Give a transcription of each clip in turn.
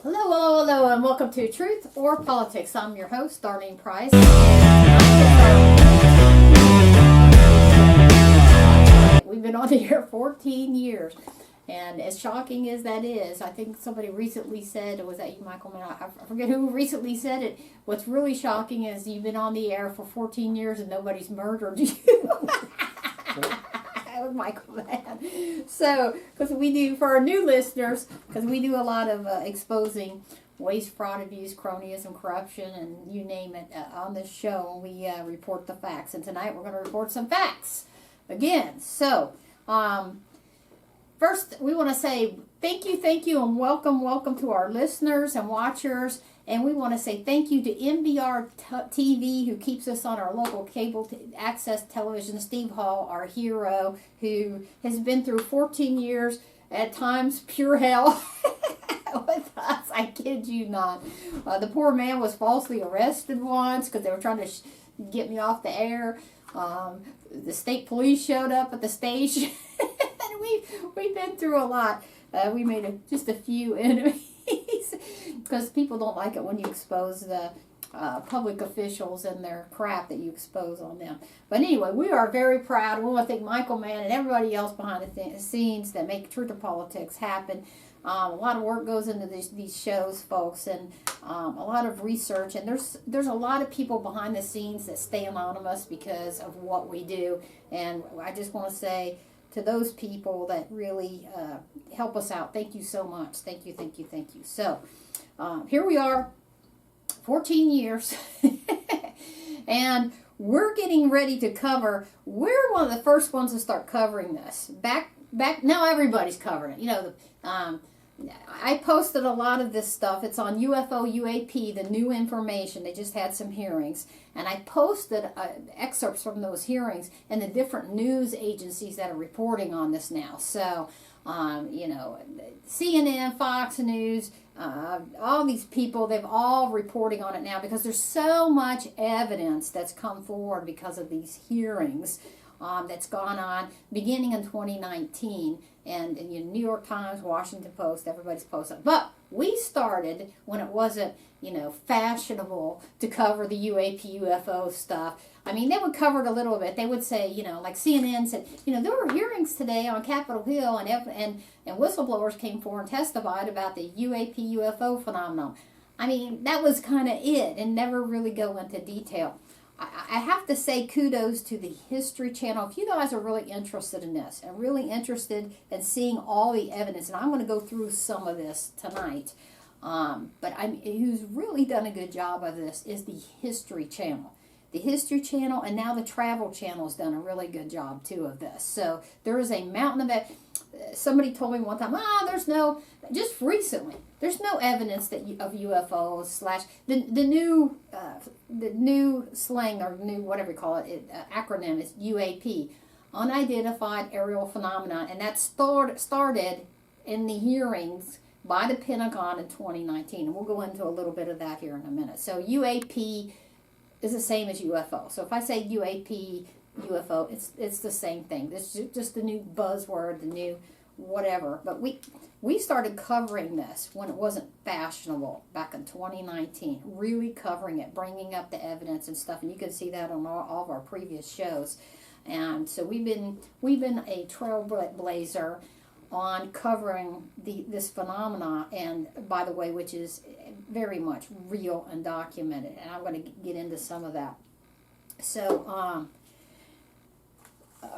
Hello, hello, hello, and welcome to Truth or Politics. I'm your host, Darlene Price. We've been on the air 14 years, and as shocking as that is, I think somebody recently said, was that you, Michael? I forget who recently said it. What's really shocking is you've been on the air for 14 years and nobody's murdered you. That was Michael, man. So, because we do, for our new listeners, because we do a lot of exposing waste, fraud, abuse, cronyism, corruption, and you name it on this show. We report the facts, and tonight we're going to report some facts again. So, first we want to say thank you, and welcome to our listeners and watchers. And we want to say thank you to MBR TV, who keeps us on our local cable access television. Steve Hall, our hero, who has been through 14 years, at times pure hell, with us. I kid you not. The poor man was falsely arrested once because they were trying to get me off the air. The state police showed up at the station. And we've been through a lot. We made just a few enemies. Because people don't like it when you expose the public officials and their crap that you expose on them. But anyway, we are very proud. We want to thank Michael Mann and everybody else behind the scenes that make Truth or Politics happen. A lot of work goes into these shows, folks, and a lot of research. And there's a lot of people behind the scenes that stay anonymous because of what we do. And I just want to say to those people that really help us out, thank you so much. Thank you. So, here we are, 14 years, and we're getting ready to cover, we're one of the first ones to start covering this. Back, now everybody's covering it. You know, I posted a lot of this stuff. It's on UFO, UAP, the new information. They just had some hearings. And I posted excerpts from those hearings and the different news agencies that are reporting on this now. So, you know, CNN, Fox News, all these people, they've all reporting on it now because there's so much evidence that's come forward because of these hearings that's gone on beginning in 2019. And in New York Times, Washington Post, everybody's posting. But we started when it wasn't, you know, fashionable to cover the UAP, UFO stuff. I mean, they would cover it a little bit. They would say, you know, like CNN said, you know, there were hearings today on Capitol Hill, and whistleblowers came forward and testified about the UAP, UFO phenomenon. I mean, that was kind of it, and never really go into detail. I have to say kudos to the History Channel. If you guys are really interested in this and really interested in seeing all the evidence, and I'm going to go through some of this tonight, but who's really done a good job of this is the History Channel. The History Channel, and now the Travel Channel has done a really good job too of this. So there is a mountain of it. Somebody told me one time, there's no, just recently, there's no evidence that of UFOs / the new slang, or new whatever you call it, acronym is UAP, unidentified aerial phenomena, and that started in the hearings by the Pentagon in 2019, and we'll go into a little bit of that here in a minute. So UAP is the same as UFO. So if I say UAP, UFO, it's the same thing. It's just the new buzzword, the new whatever. But we started covering this when it wasn't fashionable back in 2019. Really covering it, bringing up the evidence and stuff. And you can see that on all of our previous shows. And so we've been a trailblazer on covering this phenomena, and by the way, which is very much real and documented. And I'm going to get into some of that. So,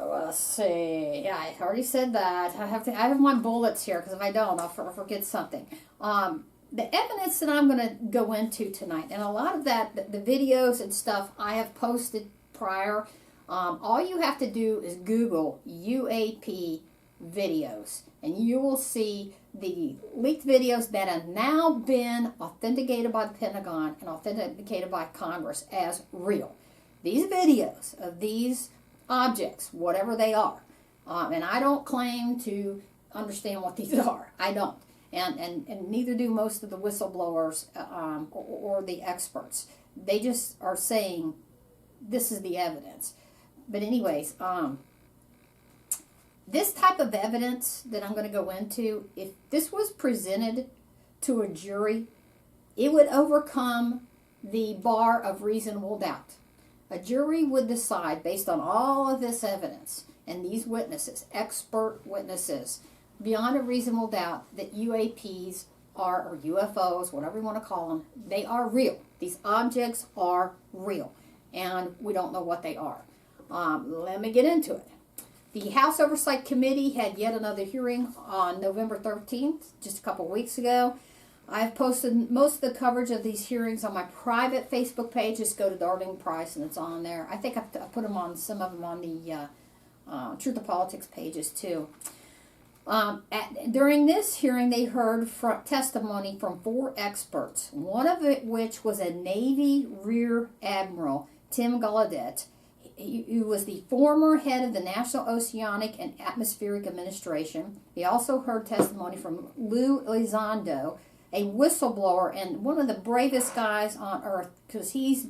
let's see. Yeah, I already said that. I have my bullets here, because if I don't, I'll forget something. The evidence that I'm going to go into tonight, and a lot of that, the videos and stuff I have posted prior. All you have to do is Google UAP videos, and you will see the leaked videos that have now been authenticated by the Pentagon and authenticated by Congress as real. These videos of these objects, whatever they are, and I don't claim to understand what these are. I don't, and neither do most of the whistleblowers or the experts. They just are saying this is the evidence. But anyways, this type of evidence that I'm going to go into, if this was presented to a jury, it would overcome the bar of reasonable doubt. A jury would decide, based on all of this evidence and these witnesses, expert witnesses, beyond a reasonable doubt, that UAPs are, or UFOs, whatever you want to call them, they are real. These objects are real, and we don't know what they are. Let me get into it. The House Oversight Committee had yet another hearing on November 13th, just a couple weeks ago. I've posted most of the coverage of these hearings on my private Facebook page. Just go to Darling Price and it's on there. I think I put them on, some of them on the Truth of Politics pages too. During this hearing, they heard testimony from 4 experts, one of which was a Navy Rear Admiral, Tim Gallaudet, who was the former head of the National Oceanic and Atmospheric Administration. They also heard testimony from Lou Elizondo, a whistleblower and one of the bravest guys on earth, because he's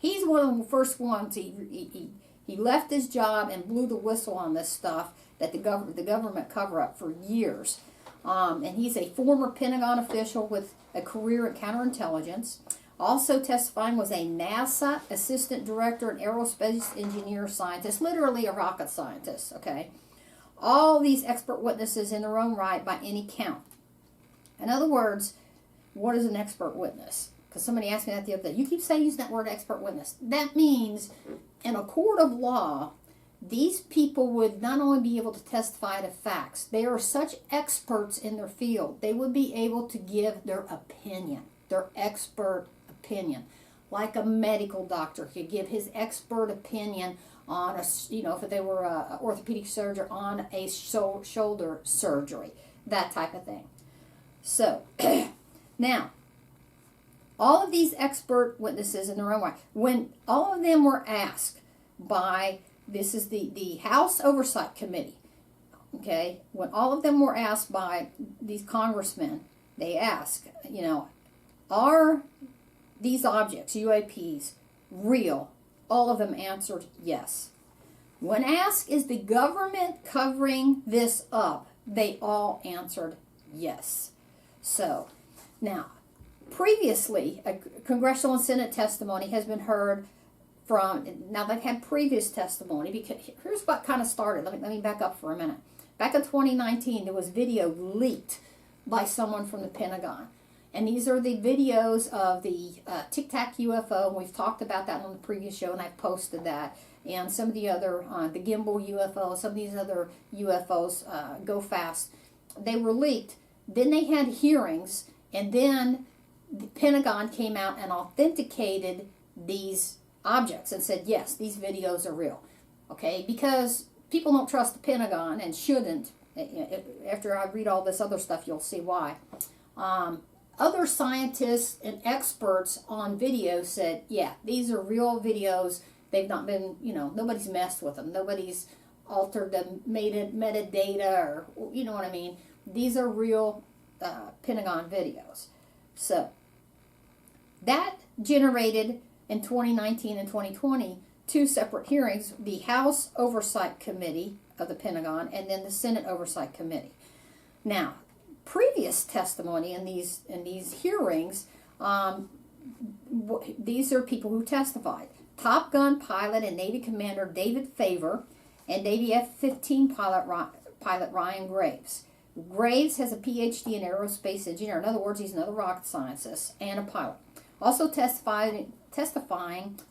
one of the first ones. He left his job and blew the whistle on this stuff that the government cover up for years. And he's a former Pentagon official with a career in counterintelligence. Also testifying was a NASA assistant director and aerospace engineer scientist, literally a rocket scientist, okay? All these expert witnesses in their own right by any count. In other words, what is an expert witness? Because somebody asked me that the other day. You keep saying using that word expert witness. That means in a court of law, these people would not only be able to testify to facts, they are such experts in their field, they would be able to give their opinion, their expert opinion. Like a medical doctor could give his expert opinion on a, if they were an orthopedic surgeon, on a shoulder surgery, that type of thing. So, now, all of these expert witnesses in their own way, when all of them were asked by, this is the House Oversight Committee, okay, when all of them were asked by these congressmen, they asked, are these objects, UAPs, real? All of them answered yes. When asked, is the government covering this up? They all answered yes. So, now, previously, a congressional and Senate testimony has been heard from, now they've had previous testimony, because here's what kind of started. Let me back up for a minute. Back in 2019, there was video leaked by someone from the Pentagon. And these are the videos of the Tic Tac UFO, and we've talked about that on the previous show, and I've posted that. And some of the other, the gimbal UFO, some of these other UFOs, go fast. They were leaked. Then they had hearings, and then the Pentagon came out and authenticated these objects and said, yes, these videos are real. Okay, because people don't trust the Pentagon and shouldn't. After I read all this other stuff, you'll see why. Other scientists and experts on video said, yeah, these are real videos. They've not been, nobody's messed with them. Nobody's altered them, made it metadata, or, you know what I mean. These are real Pentagon videos. So, that generated in 2019 and 2020 2 separate hearings, the House Oversight Committee of the Pentagon and then the Senate Oversight Committee. Now, previous testimony in these hearings, these are people who testified. Top Gun pilot and Navy Commander David Faver and Navy F-15 pilot Ryan Graves. Graves has a PhD in aerospace engineer. In other words, he's another rocket scientist and a pilot. Also testifying,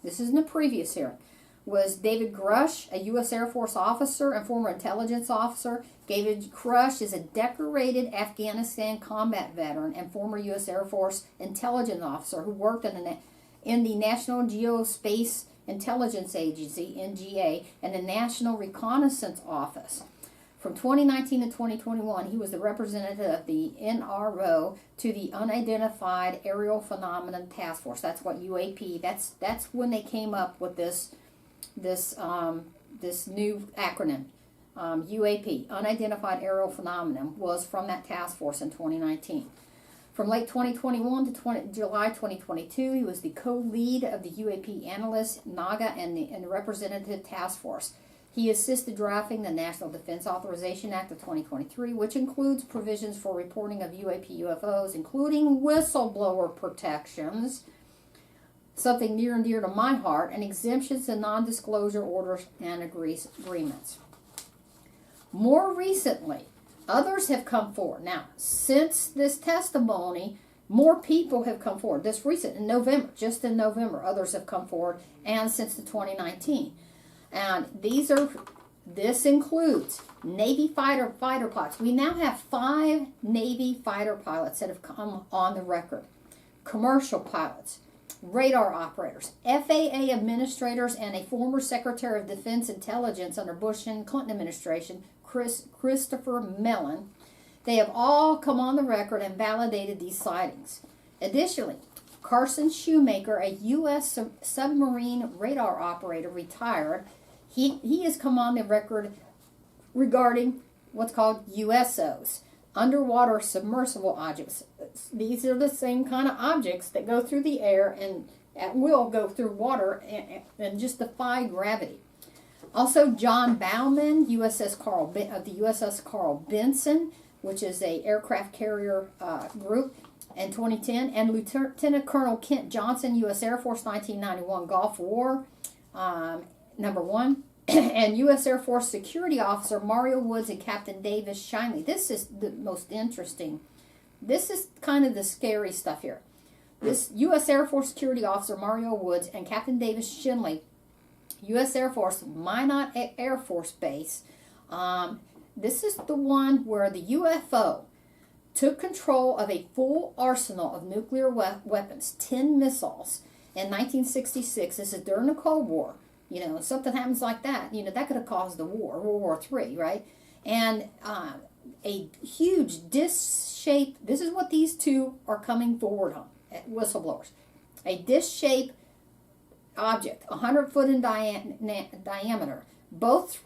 this is in the previous hearing, was David Grush, a U.S. Air Force officer and former intelligence officer. David Grush is a decorated Afghanistan combat veteran and former U.S. Air Force intelligence officer who worked in the National Geospace Intelligence Agency, NGA, and the National Reconnaissance Office. From 2019 to 2021, he was the representative of the NRO to the Unidentified Aerial Phenomenon Task Force. That's what UAP. That's when they came up with this new acronym. UAP, Unidentified Aerial Phenomenon, was from that task force in 2019. From late 2021 to July 2022, he was the co-lead of the UAP analyst, NAGA, and the representative task force. He assisted drafting the National Defense Authorization Act of 2023, which includes provisions for reporting of UAP UFOs, including whistleblower protections, something near and dear to my heart, and exemptions and non-disclosure orders and agreements. More recently, others have come forward. Now, since this testimony, more people have come forward. This recent, in November, just in November, others have come forward, and since the 2019. And this includes Navy fighter pilots. We now have 5 Navy fighter pilots that have come on the record. Commercial pilots, radar operators, FAA administrators, and a former Secretary of Defense Intelligence under Bush and Clinton administration, Christopher Mellon. They have all come on the record and validated these sightings. Additionally, Carson Shoemaker, a U.S. submarine radar operator, retired. He has come on the record regarding what's called USOs, underwater submersible objects. These are the same kind of objects that go through the air and at will go through water and just defy gravity. Also, John Bauman, of the USS Carl Benson, which is a aircraft carrier group, in 2010, and Lieutenant Colonel Kent Johnson, U.S. Air Force, 1991 Gulf War, number 1, and U.S. Air Force Security Officer Mario Woods and Captain Davis Shinley. This is the most interesting. This is kind of the scary stuff here. This U.S. Air Force Security Officer Mario Woods and Captain Davis Shinley, U.S. Air Force, Minot Air Force Base. This is the one where the UFO took control of a full arsenal of nuclear weapons, 10 missiles, in 1966. This is during the Cold War. You know, something happens like that, you know, that could have caused the war, World War III, right? And a huge disc-shaped, this is what these two are coming forward on, whistleblowers. A disc-shaped object, 100 foot in diameter, both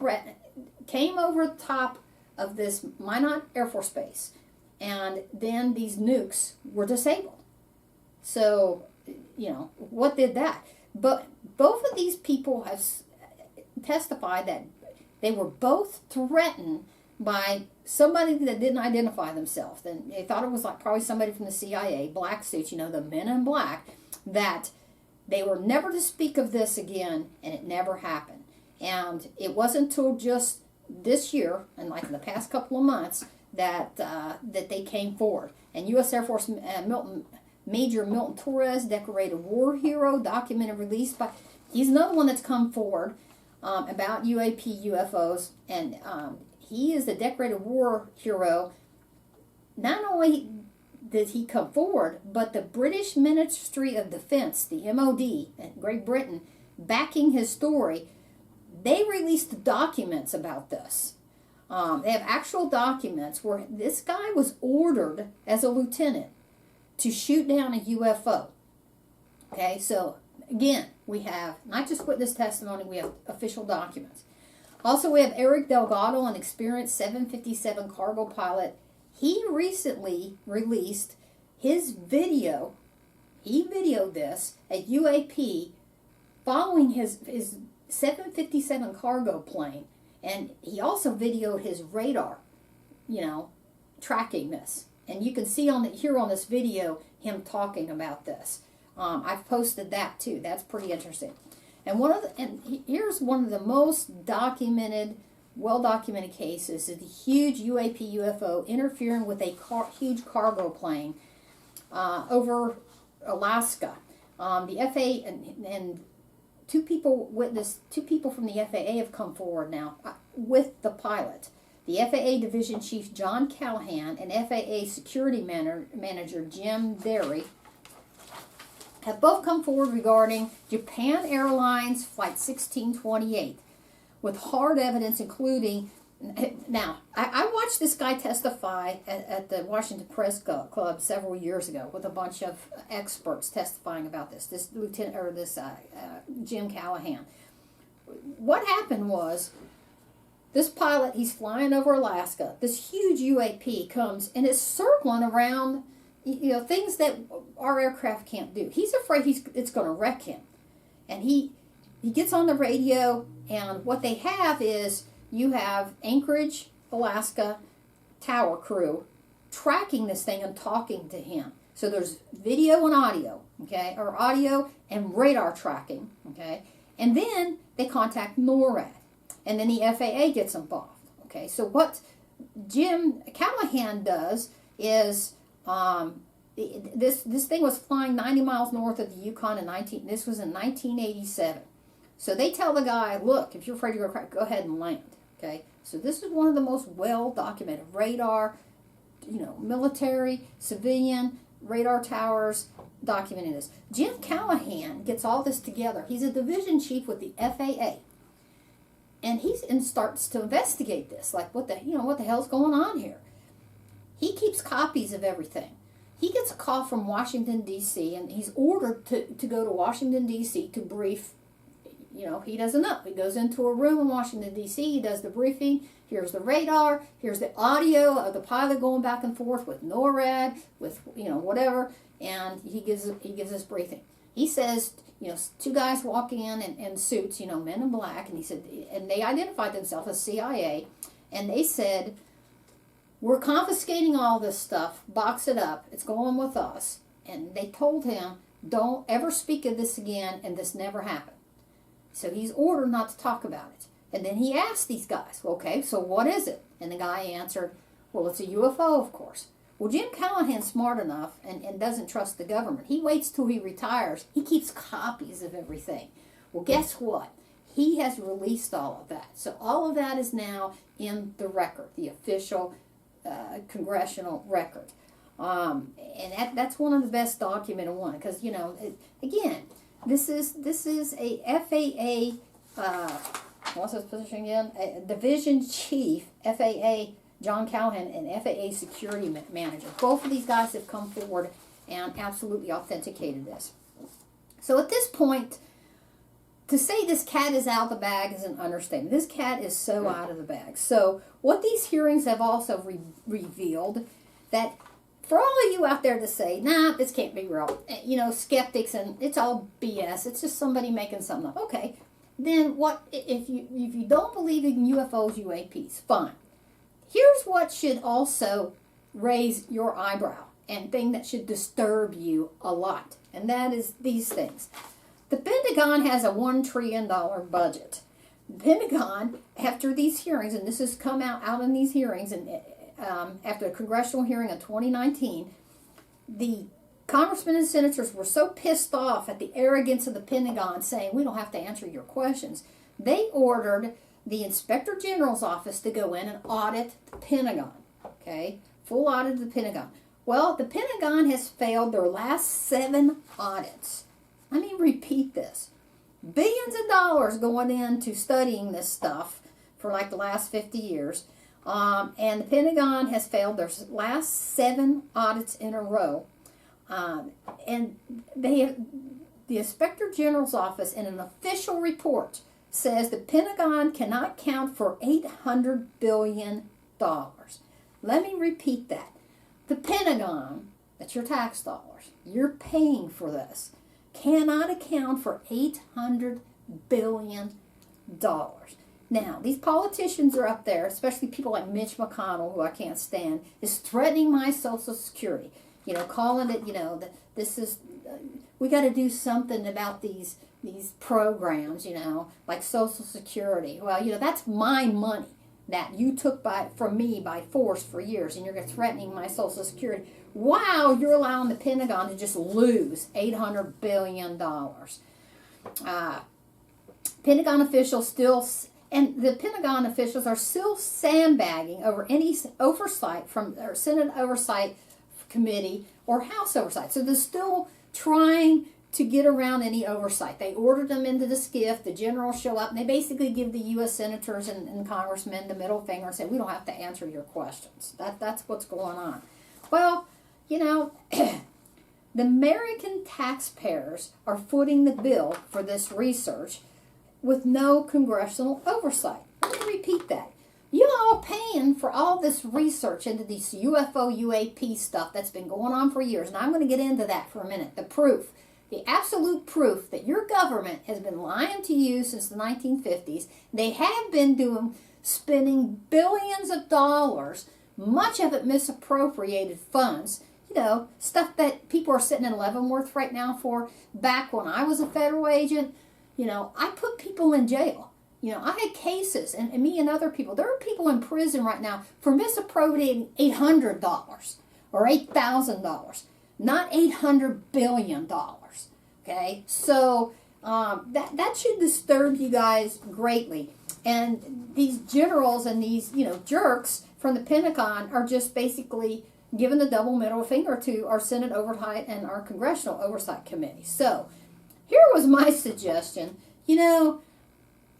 came over the top of this Minot Air Force Base, and then these nukes were disabled. So, you know, what did that? But both of these people have testified that they were both threatened by somebody that didn't identify themselves. And they thought it was like probably somebody from the CIA, black suits, you know, the men in black, that they were never to speak of this again, and it never happened. And it wasn't until just this year, and like in the past couple of months, that they came forward. And U.S. Air Force Major Milton Torres, decorated war hero, documented released by, he's another one that's come forward about UAP UFOs, and he is the decorated war hero. Not only did he come forward, but the British Ministry of Defense, the MOD, in Great Britain, backing his story, they released documents about this. They have actual documents where this guy was ordered as a lieutenant to shoot down a UFO. Okay, so again, we have not just witness testimony, we have official documents. Also, we have Eric Delgado, an experienced 757 cargo pilot. He recently released his video. He videoed this at UAP following his 757 cargo plane. And he also videoed his radar, you know, tracking this. And you can see here on this video him talking about this. I've posted that too. That's pretty interesting. And here's one of the most documented, well-documented cases is the huge UAP UFO interfering with a huge cargo plane over Alaska. The FAA and two people from the FAA have come forward now with the pilot. The FAA Division Chief John Callahan and FAA Security Manager Jim Derry have both come forward regarding Japan Airlines Flight 1628 with hard evidence including, now, I watched this guy testify at the Washington Press Club several years ago with a bunch of experts testifying about this Jim Callahan. What happened was, this pilot, he's flying over Alaska. This huge UAP comes and is circling around, you know, things that our aircraft can't do. He's afraid it's going to wreck him. And he gets on the radio And what they have is you have Anchorage, Alaska tower crew tracking this thing and talking to him. So there's video and audio, okay, or audio and radar tracking, okay, and then they contact NORAD, and then the FAA gets involved, okay. So what Jim Callahan does is this thing was flying 90 miles north of the Yukon in this was in 1987. So they tell the guy, look, if you're afraid you're going to crash, go ahead and land, okay. So this is one of the most well documented radar, military, civilian radar towers documenting this. Jim Callahan gets all this together. He's a division chief with the FAA, and starts to investigate this. Like, what the hell's going on here? He keeps copies of everything. He gets a call from Washington D.C. and he's ordered to go to Washington D.C. to brief. He doesn't know. He goes into a room in Washington D.C. He does the briefing. Here's the radar. Here's the audio of the pilot going back and forth with NORAD, with whatever, and he gives this briefing. He says, two guys walking in suits, men in black, and he said, and they identified themselves as CIA, and they said, we're confiscating all this stuff, box it up, it's going with us. And they told him, don't ever speak of this again, and this never happened. So he's ordered not to talk about it. And then he asked these guys, okay, so what is it? And the guy answered, well, it's a UFO, of course. Well, Jim Callahan's smart enough and doesn't trust the government. He waits till he retires. He keeps copies of everything. Well, guess what? He has released all of that. So all of that is now in the record, the official congressional record. And that's one of the best documented one because, again, this is a FAA, what's his position again? A division chief, FAA, John Callahan, and FAA security manager. Both of these guys have come forward and absolutely authenticated this. So at this point, to say this cat is out of the bag is an understatement. This cat is so out of the bag. So what these hearings have also revealed, that for all of you out there to say, nah, this can't be real, skeptics, and it's all BS, it's just somebody making something up. Okay, then what, if you don't believe in UFOs, UAPs, fine. Here's what should also raise your eyebrow and thing that should disturb you a lot, and that is these things. The Pentagon has a $1 trillion budget. The Pentagon, after these hearings, and this has come out in these hearings, and after a congressional hearing in 2019, the congressmen and senators were so pissed off at the arrogance of the Pentagon saying, we don't have to answer your questions. They ordered the Inspector General's office to go in and audit the Pentagon. Okay? Full audit of the Pentagon. Well, the Pentagon has failed their last 7 audits. Let me repeat this. Billions of dollars going into studying this stuff for like the last 50 years. And the Pentagon has failed their last 7 audits in a row. And the Inspector General's office in an official report says the Pentagon cannot count for $800 billion. Let me repeat that. The Pentagon, that's your tax dollars, you're paying for this, cannot account for $800 billion. Now, these politicians are up there, especially people like Mitch McConnell, who I can't stand, is threatening my Social Security. Calling it, this is, we got to do something about these programs, like Social Security. Well, that's my money that you took from me by force for years, and you're threatening my Social Security. Wow, you're allowing the Pentagon to just lose $800 billion. Pentagon officials the Pentagon officials are still sandbagging over any oversight from their Senate Oversight Committee or House Oversight. So they're still trying to get around any oversight. They ordered them into the skiff, the generals show up, and they basically give the U.S. senators and congressmen the middle finger and say, we don't have to answer your questions. That's what's going on. Well, the American taxpayers are footing the bill for this research with no congressional oversight. Let me repeat that. You all paying for all this research into these UFO, UAP stuff that's been going on for years, and I'm going to get into that for a minute, the proof. the absolute proof that your government has been lying to you since the 1950s. They have been spending billions of dollars, much of it misappropriated funds, stuff that people are sitting in Leavenworth right now for. Back when I was a federal agent, I put people in jail. I had cases, and me and other people, there are people in prison right now for misappropriating $800 or $8,000, not $800 billion. Okay, so that should disturb you guys greatly. And these generals and these jerks from the Pentagon are just basically giving the double middle finger to our Senate Oversight and our Congressional Oversight Committee. So here was my suggestion.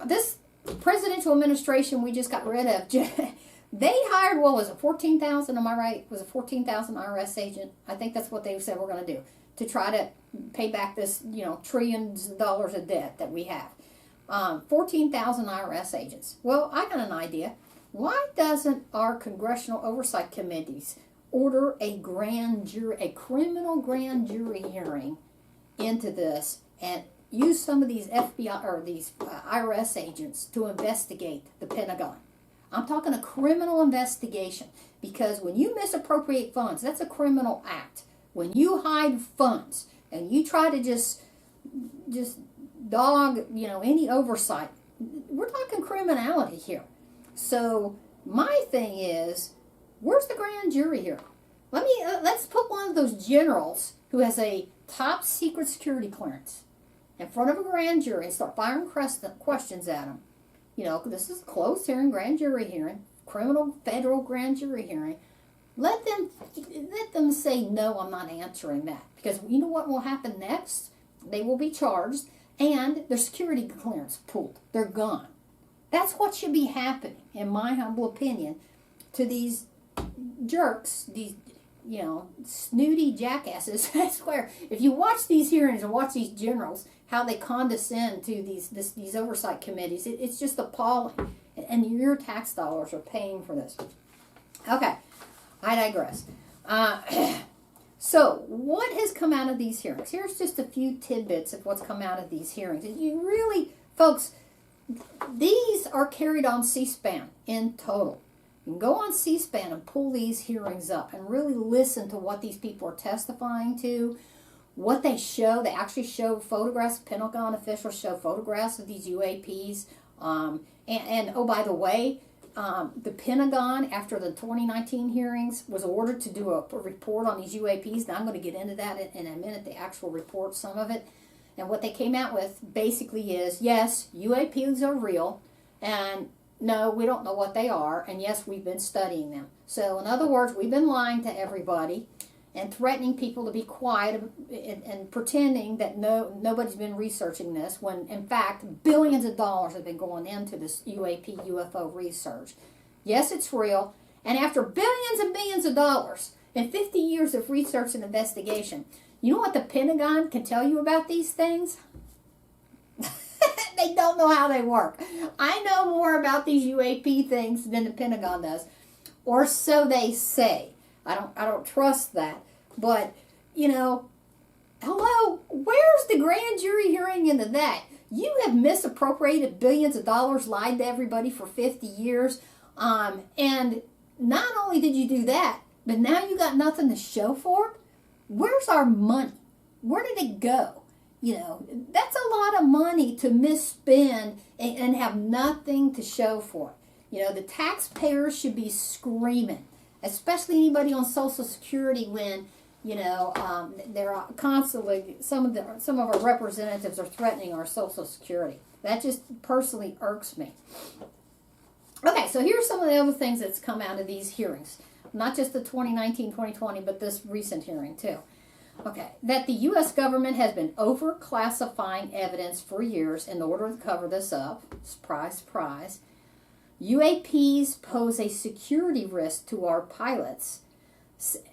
This presidential administration we just got rid of, they hired, 14,000, am I right? Was it 14,000 IRS agent? I think that's what they said we're going to do to try to pay back this, trillions of dollars of debt that we have. 14,000 IRS agents. Well, I got an idea. Why doesn't our Congressional Oversight Committees order a criminal grand jury hearing into this and use some of these FBI or these IRS agents to investigate the Pentagon? I'm talking a criminal investigation, because when you misappropriate funds, that's a criminal act. When you hide funds and you try to just dog, any oversight, we're talking criminality here. So my thing is, where's the grand jury here? Let's put one of those generals who has a top secret security clearance in front of a grand jury and start firing questions at him. This is a closed hearing, grand jury hearing, criminal federal grand jury hearing. Let them say, no, I'm not answering that. Because you know what will happen next? They will be charged and their security clearance pulled. They're gone. That's what should be happening, in my humble opinion, to these jerks, these, snooty jackasses. I swear, if you watch these hearings and watch these generals, how they condescend to these oversight committees, it's just appalling. And your tax dollars are paying for this. Okay, I digress. So, what has come out of these hearings? Here's just a few tidbits of what's come out of these hearings. And you really, folks, these are carried on C-SPAN in total. You can go on C-SPAN and pull these hearings up and really listen to what these people are testifying to, what they show. They actually show photographs. Pentagon officials show photographs of these UAPs. And oh, by the way, the Pentagon, after the 2019 hearings, was ordered to do a report on these UAPs. Now, I'm going to get into that in a minute, the actual report, some of it. And what they came out with basically is, yes, UAPs are real, and no, we don't know what they are, and yes, we've been studying them. So, in other words, we've been lying to everybody and threatening people to be quiet and pretending that nobody's been researching this, when, in fact, billions of dollars have been going into this UAP, UFO research. Yes, it's real, and after billions and billions of dollars and 50 years of research and investigation, you know what the Pentagon can tell you about these things? They don't know how they work. I know more about these UAP things than the Pentagon does, or so they say. I don't trust that. But, hello, where's the grand jury hearing into that? You have misappropriated billions of dollars, lied to everybody for 50 years, and not only did you do that, but now you got nothing to show for it. Where's our money? Where did it go? That's a lot of money to misspend and have nothing to show for it. The taxpayers should be screaming, especially anybody on Social Security, when they're constantly, some of our representatives are threatening our Social Security. That just personally irks me. Okay, so here's some of the other things that's come out of these hearings. Not just the 2019, 2020, but this recent hearing too. Okay, that the U.S. government has been over-classifying evidence for years in order to cover this up. Surprise, surprise. UAPs pose a security risk to our pilots.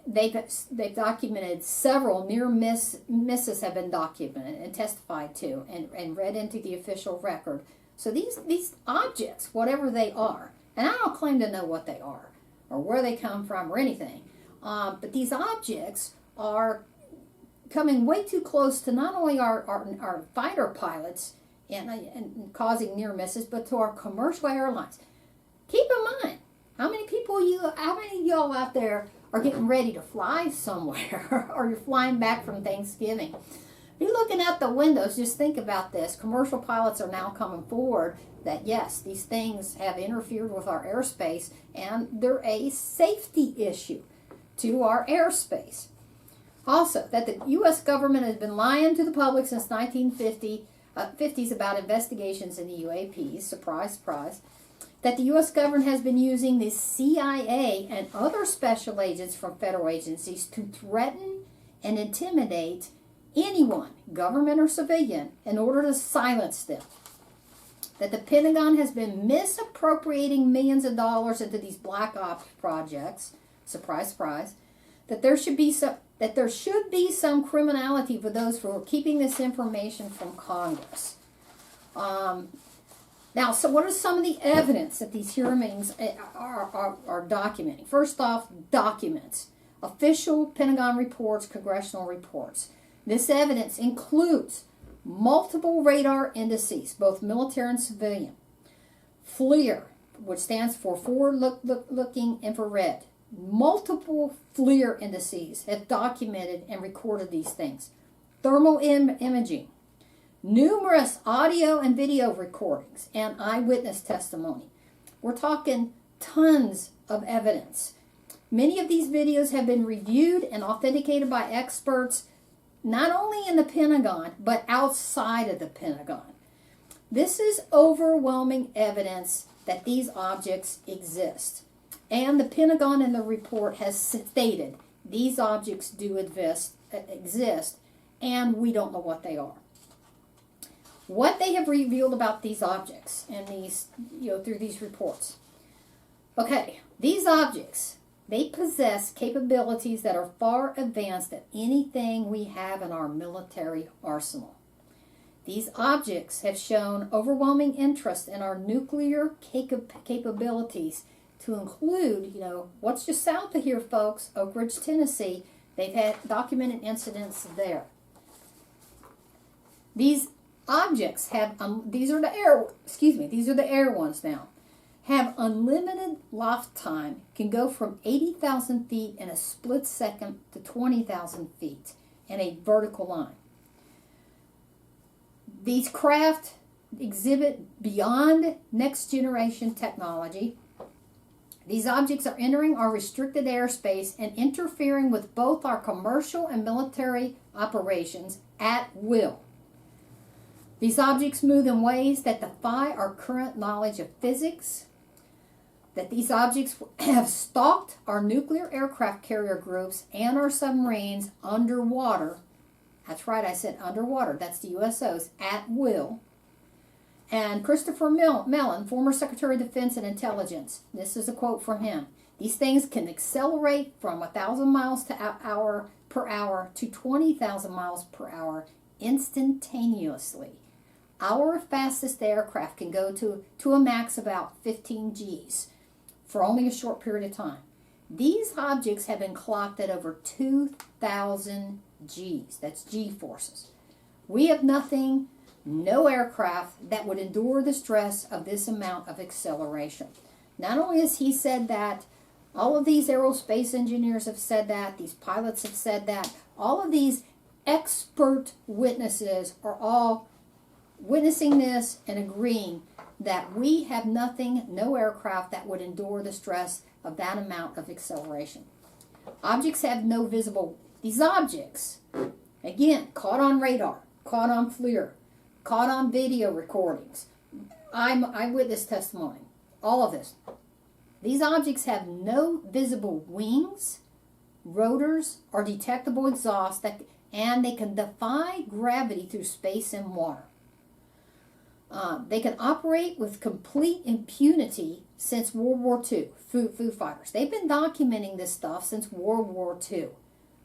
They've documented several near misses have been documented and testified to and read into the official record. So these objects, whatever they are, and I don't claim to know what they are or where they come from or anything, but these objects are coming way too close to not only our fighter pilots and causing near misses, but to our commercial airlines. Keep in mind, how many of y'all out there are getting ready to fly somewhere, or you're flying back from Thanksgiving? Be looking out the windows. Just think about this. Commercial pilots are now coming forward that yes, these things have interfered with our airspace, and they're a safety issue to our airspace. Also, that the U.S. government has been lying to the public since 1950s about investigations into UAPs. Surprise, surprise. That the U.S. government has been using the CIA and other special agents from federal agencies to threaten and intimidate anyone, government or civilian, in order to silence them. That the Pentagon has been misappropriating millions of dollars into these black ops projects. Surprise, surprise. That there should be some criminality for those who are keeping this information from Congress. Now, so what are some of the evidence that these hearings are documenting? First off, documents. Official Pentagon reports, congressional reports. This evidence includes multiple radar indices, both military and civilian. FLIR, which stands for Forward-Looking Infrared. Multiple FLIR indices have documented and recorded these things. Thermal imaging. Numerous audio and video recordings and eyewitness testimony. We're talking tons of evidence. Many of these videos have been reviewed and authenticated by experts, not only in the Pentagon, but outside of the Pentagon. This is overwhelming evidence that these objects exist. And the Pentagon in the report has stated these objects do exist, and we don't know what they are. What they have revealed about these objects and these, through these reports. Okay, these objects, they possess capabilities that are far advanced than anything we have in our military arsenal. These objects have shown overwhelming interest in our nuclear capabilities, to include, what's just south of here, folks, Oak Ridge, Tennessee. They've had documented incidents there. These objects have, these are the air ones now, have unlimited loft time, can go from 80,000 feet in a split second to 20,000 feet in a vertical line. These craft exhibit beyond next generation technology. These objects are entering our restricted airspace and interfering with both our commercial and military operations at will. These objects move in ways that defy our current knowledge of physics. That these objects have stalked our nuclear aircraft carrier groups and our submarines underwater. That's right, I said underwater. That's the USOs at will. And Christopher Mellon, former Secretary of Defense and Intelligence, this is a quote from him. These things can accelerate from 1,000 miles per hour to 20,000 miles per hour instantaneously. Our fastest aircraft can go to a max about 15 Gs for only a short period of time. These objects have been clocked at over 2,000 Gs. That's G forces. We have nothing, no aircraft that would endure the stress of this amount of acceleration. Not only has he said that, all of these aerospace engineers have said that, these pilots have said that, all of these expert witnesses are all witnessing this and agreeing that we have nothing, no aircraft that would endure the stress of that amount of acceleration. Objects have no visible, these objects, again, caught on radar, caught on FLIR, caught on video recordings, eyewitness testimony, all of this. These objects have no visible wings, rotors, or detectable exhaust, and they can defy gravity through space and water. They can operate with complete impunity since World War II, Foo Fighters. They've been documenting this stuff since World War II.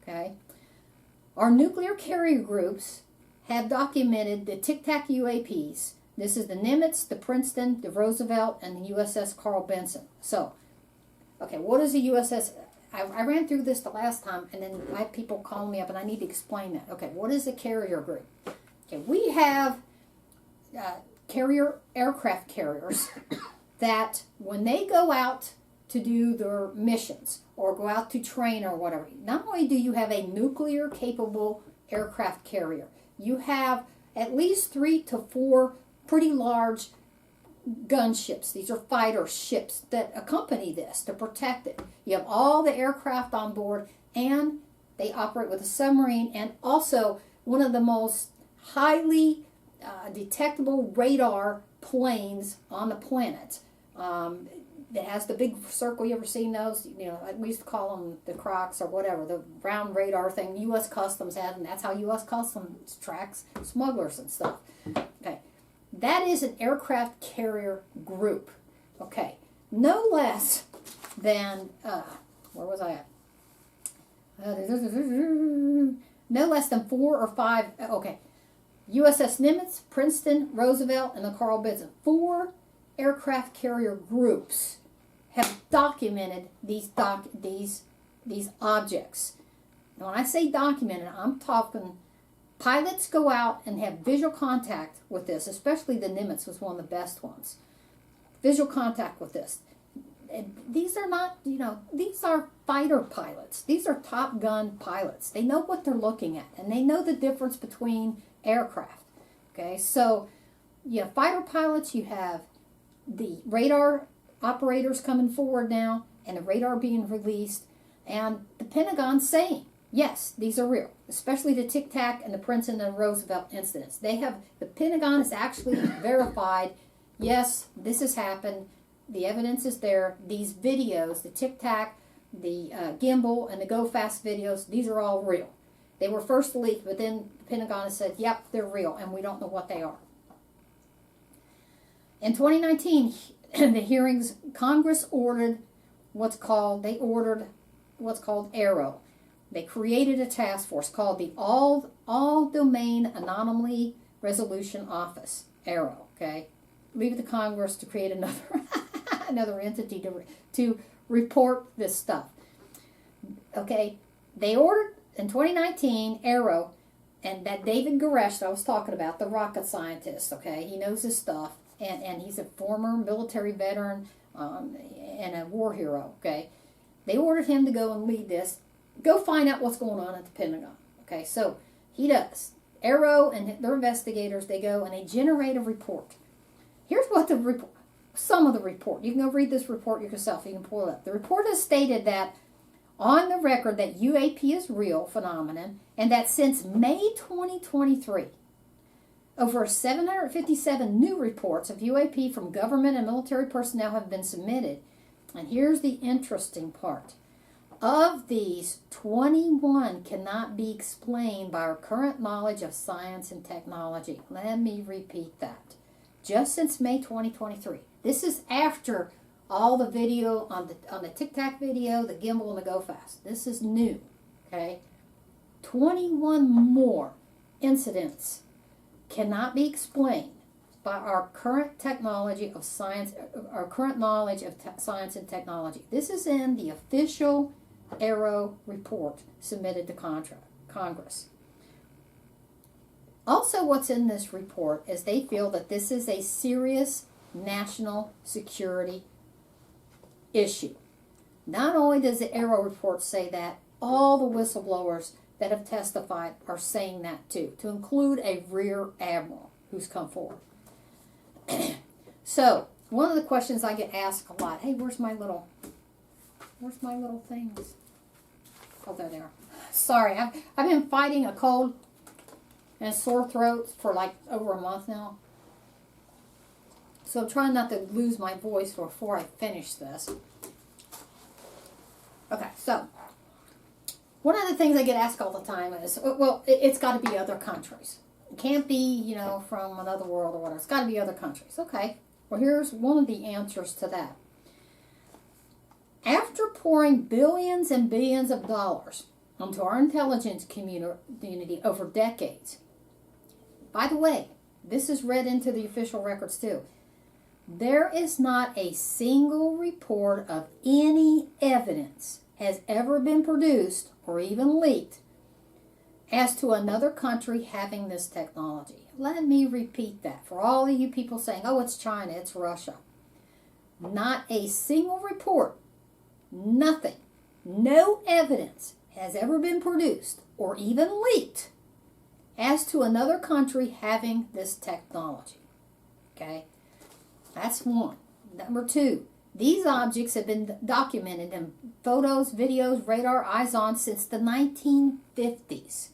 Okay? Our nuclear carrier groups have documented the Tic Tac UAPs. This is the Nimitz, the Princeton, the Roosevelt, and the USS Carl Benson. So, okay, what is the USS? I ran through this the last time, and then I had people calling me up, and I need to explain that. Okay, what is a carrier group? Okay, we have aircraft carriers that when they go out to do their missions or go out to train or whatever, not only do you have a nuclear capable aircraft carrier, you have at least 3 to 4 pretty large gunships. These are fighter ships that accompany this to protect it. You have all the aircraft on board, and they operate with a submarine, and also one of the most highly detectable radar planes on the planet. That has the big circle. You ever seen those? You know, we used to call them the Crocs or whatever, the round radar thing U.S. Customs had, and that's how U.S. Customs tracks smugglers and stuff. Okay, that is an aircraft carrier group. Okay, no less than where was I at? No less than 4 or 5. Okay, USS Nimitz, Princeton, Roosevelt, and the Carl Vinson. 4 aircraft carrier groups have documented these objects. Now, when I say documented, I'm talking pilots go out and have visual contact with this. Especially the Nimitz was one of the best ones. Visual contact with this. And these are not, these are fighter pilots. These are Top Gun pilots. They know what they're looking at, and they know the difference between aircraft. Okay, so you have fighter pilots, you have the radar operators coming forward now, and the radar being released, and the Pentagon saying, yes, these are real, especially the Tic Tac and the Princeton and Roosevelt incidents. The Pentagon has actually verified, yes, this has happened, the evidence is there, these videos, the Tic Tac, the gimbal, and the Go Fast videos, these are all real. They were first leaked, but then the Pentagon has said, yep, they're real, and we don't know what they are. In 2019, the hearings, Congress ordered what's called ARROW. They created a task force called the All Domain Anomaly Resolution Office, ARROW. Okay, leave it to Congress to create another entity to report this stuff. Okay, they ordered in 2019 ARROW, and that David Koresh that I was talking about, the rocket scientist. Okay, he knows his stuff. And he's a former military veteran and a war hero, okay? They ordered him to go and lead this. Go find out what's going on at the Pentagon, okay? So he does. ARROW and their investigators, they go and they generate a report. Here's what some of the report. You can go read this report yourself. You can pull it up. The report has stated that on the record that UAP is real phenomenon, and that since May 2023, over 757 new reports of UAP from government and military personnel have been submitted. And here's the interesting part. Of these, 21 cannot be explained by our current knowledge of science and technology. Let me repeat that. Just since May 2023. This is after all the video on the Tic Tac video, the gimbal, and the Go Fast. This is new. Okay? 21 more incidents cannot be explained by our current technology of science, our current knowledge of science and technology. This is in the official ARROW report submitted to Congress. Also, what's in this report is they feel that this is a serious national security issue. Not only does the ARROW report say that, all the whistleblowers that have testified are saying that too, to include a rear admiral who's come forward. So, one of the questions I get asked a lot, hey, where's my little things? Oh, there they are. Sorry, I've been fighting a cold and a sore throat for like over a month now. So I'm trying not to lose my voice before I finish this. Okay, so one of the things I get asked all the time is, well, it's got to be other countries. It can't be, from another world or whatever. It's got to be other countries. Okay, well, here's one of the answers to that. After pouring billions and billions of dollars into our intelligence community over decades, by the way, this is read into the official records too, there is not a single report of any evidence has ever been produced or even leaked as to another country having this technology. Let me repeat that for all of you people saying, oh, it's China, it's Russia. Not a single report, nothing, no evidence has ever been produced or even leaked as to another country having this technology. Okay, that's one. Number two, these objects have been documented in photos, videos, radar, eyes on since the 1950s.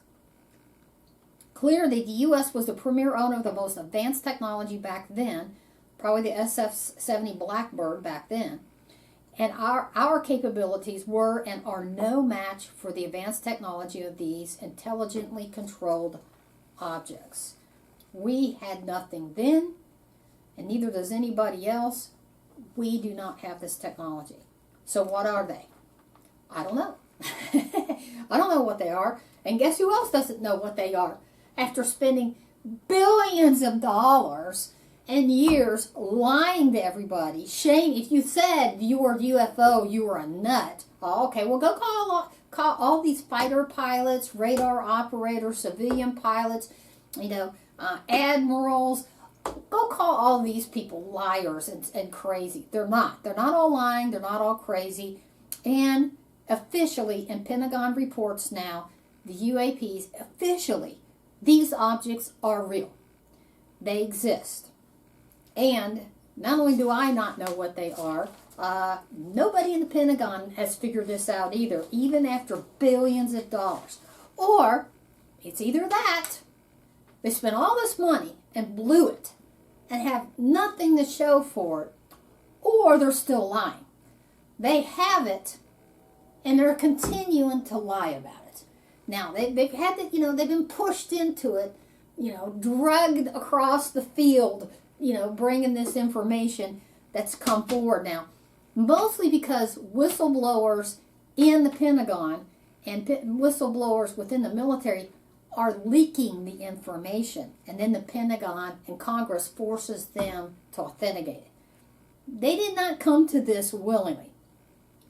Clearly, the U.S. was the premier owner of the most advanced technology back then, probably the SF-70 Blackbird back then. And our capabilities were and are no match for the advanced technology of these intelligently controlled objects. We had nothing then, and neither does anybody else. We do not have this technology. So what are they? I don't know. I don't know what they are. And guess who else doesn't know what they are? After spending billions of dollars and years lying to everybody. Shame, if you said you were a UFO, you were a nut. Oh, okay, well go call all these fighter pilots, radar operators, civilian pilots, admirals. Go call all these people liars and crazy. They're not. They're not all lying. They're not all crazy. And officially, in Pentagon reports now, the UAPs, officially, these objects are real. They exist. And not only do I not know what they are, nobody in the Pentagon has figured this out either, even after billions of dollars. Or, it's either that, they spent all this money and blew it and have nothing to show for it, or they're still lying. They have it, and they're continuing to lie about it. Now, they've had to, they've been pushed into it, drugged across the field, bringing this information that's come forward now. Mostly because whistleblowers in the Pentagon and whistleblowers within the military are leaking the information, and then the Pentagon and Congress forces them to authenticate it. They did not come to this willingly.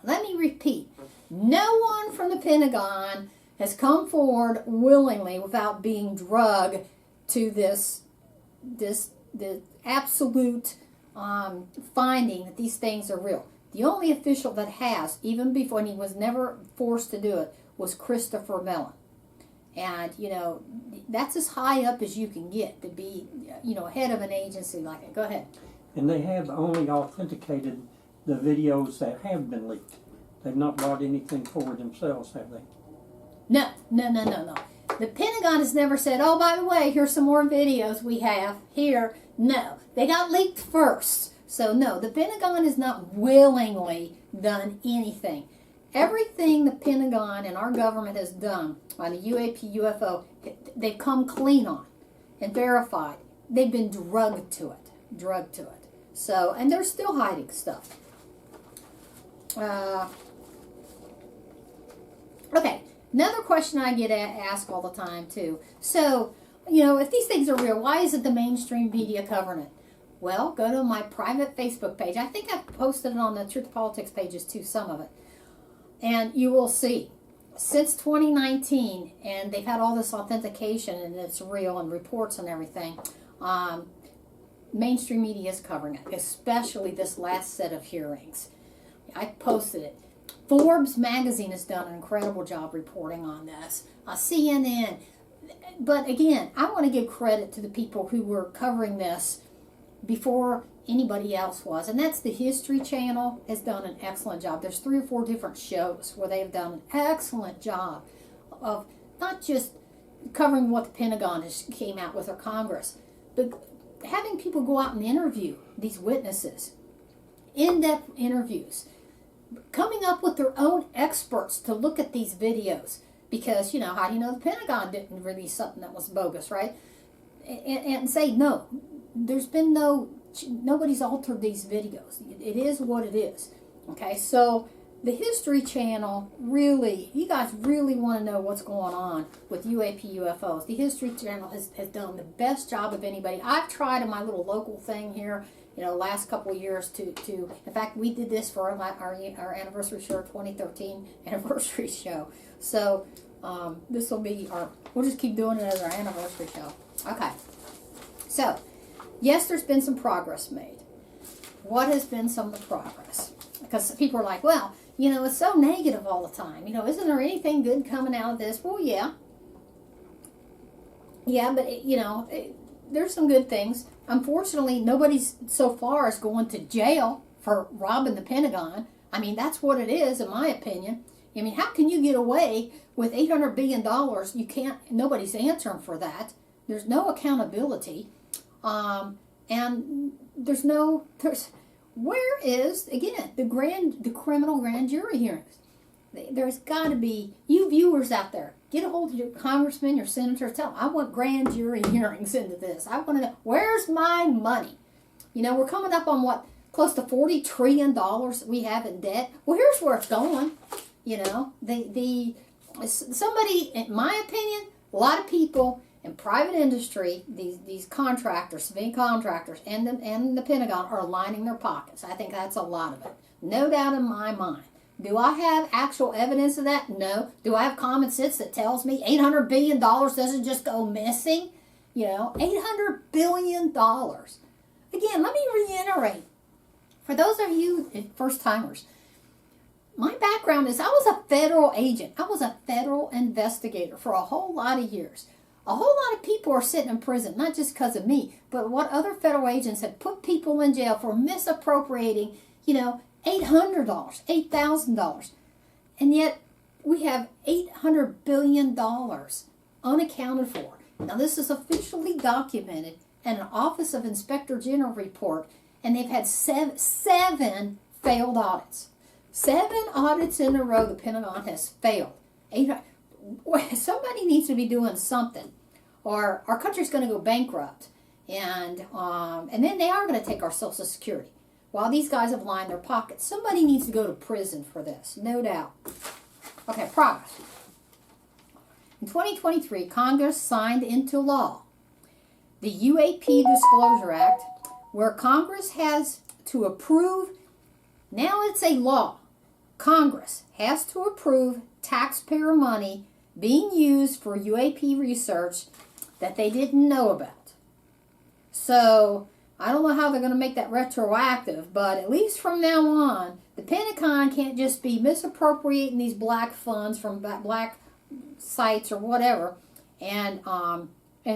Let me repeat. No one from the Pentagon has come forward willingly without being drugged to the absolute finding that these things are real. The only official that has, even before, and he was never forced to do it, was Christopher Mellon. And, that's as high up as you can get to be, head of an agency like that. Go ahead. And they have only authenticated the videos that have been leaked. They've not brought anything forward themselves, have they? No. The Pentagon has never said, oh, by the way, here's some more videos we have here. No. They got leaked first. So, no, the Pentagon has not willingly done anything. Everything the Pentagon and our government has done on the UAP, UFO, they've come clean on and verified. They've been drugged to it. So, and they're still hiding stuff. Okay, another question I get asked all the time too. So, if these things are real, why isn't the mainstream media covering it? Well, go to my private Facebook page. I think I've posted it on the Truth Politics pages too, some of it. And you will see, since 2019, and they've had all this authentication, and it's real, and reports and everything, mainstream media is covering it, especially this last set of hearings. I posted it. Forbes magazine has done an incredible job reporting on this. CNN. But again, I want to give credit to the people who were covering this before anybody else was, and that's the History Channel has done an excellent job. There's 3 or 4 different shows where they have done an excellent job of not just covering what the Pentagon came out with or Congress, but having people go out and interview these witnesses, in-depth interviews, coming up with their own experts to look at these videos, because how do you know the Pentagon didn't release something that was bogus, right? And say, no, there's been nobody's altered these videos. It is what it is. Okay, so the History Channel, really, you guys really want to know what's going on with UAP UFOs. The History Channel has done the best job of anybody. I've tried in my little local thing here last couple of years to in fact, we did this for our anniversary show, 2013 anniversary show. So this will be we'll just keep doing it as our anniversary show. Okay. So, yes, there's been some progress made. What has been some of the progress? Because people are like, well, it's so negative all the time. Isn't there anything good coming out of this? Well, yeah. Yeah, but, there's some good things. Unfortunately, nobody's so far is going to jail for robbing the Pentagon. I mean, that's what it is, in my opinion. I mean, how can you get away with $800 billion? You can't, nobody's answering for that. There's no accountability. And where is, again, the criminal grand jury hearings? There's got to be, you viewers out there, get a hold of your congressman, your senator, tell them, I want grand jury hearings into this. I want to know, where's my money? We're coming up on close to $40 trillion we have in debt. Well, here's where it's going. Somebody, in my opinion, a lot of people in private industry, these contractors, civilian contractors, and the Pentagon are lining their pockets. I think that's a lot of it. No doubt in my mind. Do I have actual evidence of that? No. Do I have common sense that tells me $800 billion doesn't just go missing? $800 billion. Again, let me reiterate. For those of you first-timers, my background is I was a federal agent. I was a federal investigator for a whole lot of years. A whole lot of people are sitting in prison, not just because of me, but what other federal agents have put people in jail for misappropriating, $800, $8,000. And yet we have $800 billion unaccounted for. Now this is officially documented in an Office of Inspector General report, and they've had seven failed audits. 7 audits in a row the Pentagon has failed. Somebody needs to be doing something, or our country's going to go bankrupt, and then they are going to take our Social Security. While these guys have lined their pockets, somebody needs to go to prison for this, no doubt. Okay, progress. In 2023, Congress signed into law the UAP Disclosure Act, where Congress has to approve. Now it's a law. Congress has to approve taxpayer money being used for UAP research that they didn't know about. So, I don't know how they're going to make that retroactive, but at least from now on, the Pentagon can't just be misappropriating these black funds from black sites or whatever and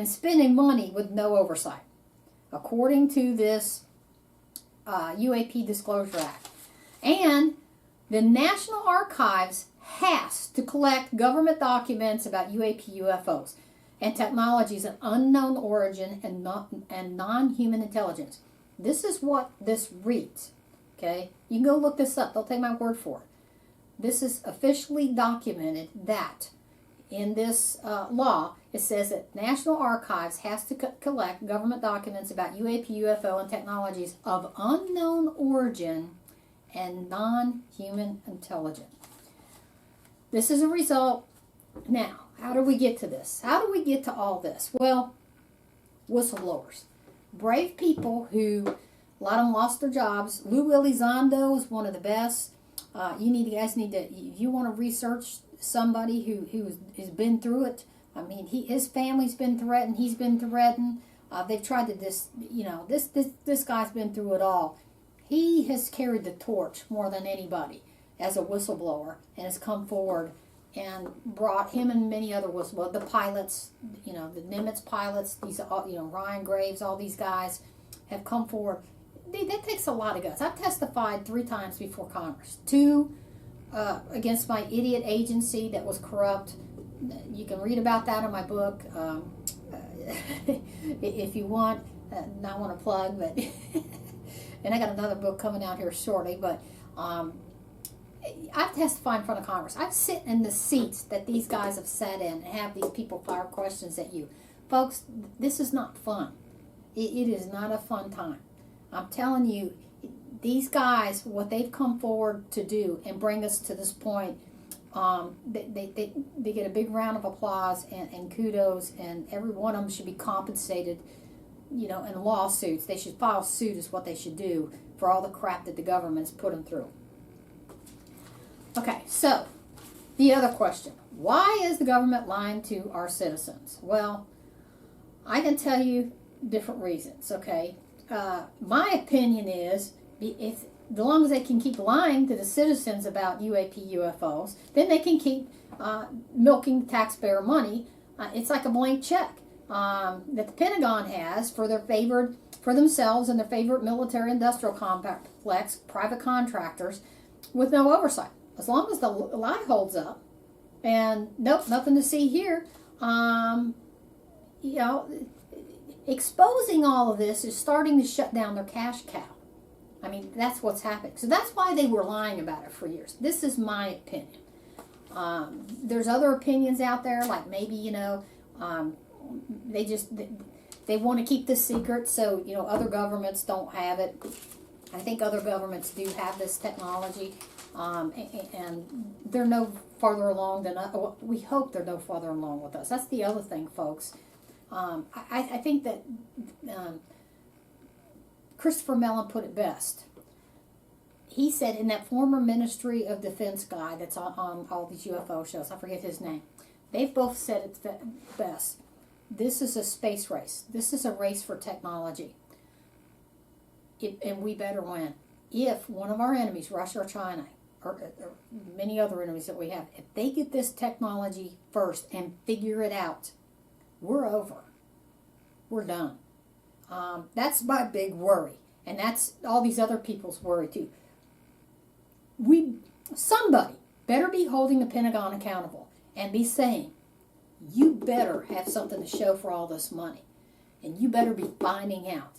spending money with no oversight, according to this UAP Disclosure Act. And the National Archives has to collect government documents about UAP UFOs and technologies of unknown origin and non-human intelligence. This is what this reads. Okay? You can go look this up. Don't take my word for it. This is officially documented that in this law, it says that National Archives has to collect government documents about UAP, UFO, and technologies of unknown origin and non-human intelligence. This is a result. Now, how do we get to this? How do we get to all this? Well, whistleblowers. Brave people who, a lot of them lost their jobs. Lou Elizondo is one of the best. You guys need to, if you want to research somebody who has been through it, I mean, his family's been threatened. He's been threatened. They've tried to this guy's been through it all. He has carried the torch more than anybody as a whistleblower and has come forward and brought him and many other whistleblowers, the pilots, the Nimitz pilots, these, Ryan Graves, all these guys have come forward. That takes a lot of guts. I've testified 3 times before Congress. 2 against my idiot agency that was corrupt. You can read about that in my book if you want. Not want to plug, but and I got another book coming out here shortly. But I've testified in front of Congress. I've sit in the seats that these guys have sat in and have these people fire questions at you. Folks, this is not fun. It is not a fun time. I'm telling you, these guys, what they've come forward to do and bring us to this point, they get a big round of applause and kudos, and every one of them should be compensated in lawsuits. They should file suit is what they should do for all the crap that the government's put them through. Okay, so the other question. Why is the government lying to our citizens? Well, I can tell you different reasons, okay? My opinion is, as long as they can keep lying to the citizens about UAP UFOs, then they can keep milking taxpayer money. It's like a blank check that the Pentagon has for themselves and their favorite military-industrial complex, private contractors, with no oversight. As long as the lie holds up, and nope, nothing to see here. Exposing all of this is starting to shut down their cash cow. I mean, that's what's happening. So that's why they were lying about it for years. This is my opinion. There's other opinions out there, like maybe, they want to keep this secret so, other governments don't have it. I think other governments do have this technology, and they're no farther along than us. We hope they're no farther along with us. That's the other thing, folks. I think that Christopher Mellon put it best. He said in that former Ministry of Defense guy that's on all these UFO shows, I forget his name, they've both said it best. This is a space race. This is a race for technology. And we better win. If one of our enemies, Russia or China, or many other enemies that we have, if they get this technology first and figure it out, we're over. We're done. That's my big worry. And that's all these other people's worry too. Somebody better be holding the Pentagon accountable and be saying, you better have something to show for all this money. And you better be finding out